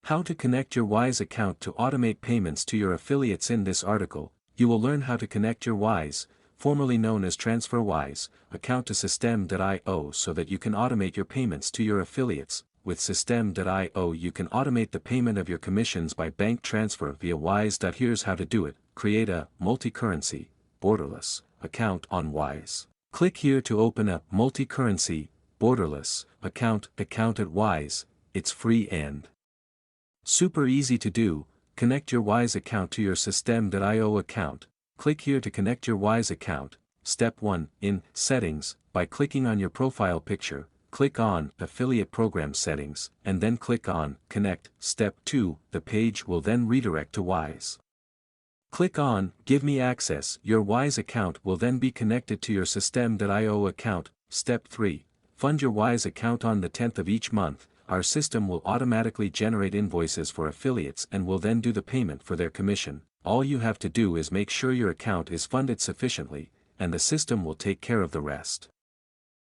How to connect your Wise account to automate payments to your affiliates. In this article, you will learn how to connect your Wise, formerly known as TransferWise, account to Systeme.io so that you can automate your payments to your affiliates. With Systeme.io you can automate the payment of your commissions by bank transfer via Wise. Here's how to do it. Create a multi-currency, borderless, account on Wise. Click here to open a multi-currency, borderless, account at Wise. It's free and super easy to do. Connect your Wise account to your Systeme.io account. Click here to connect your Wise account. Step 1. In Settings, by clicking on your profile picture, click on Affiliate Program Settings, and then click on Connect. Step 2. The page will then redirect to Wise. Click on Give Me Access. Your Wise account will then be connected to your Systeme.io account. Step 3. Fund your Wise account. On the 10th of each month, our system will automatically generate invoices for affiliates and will then do the payment for their commission. All you have to do is make sure your account is funded sufficiently, and the system will take care of the rest.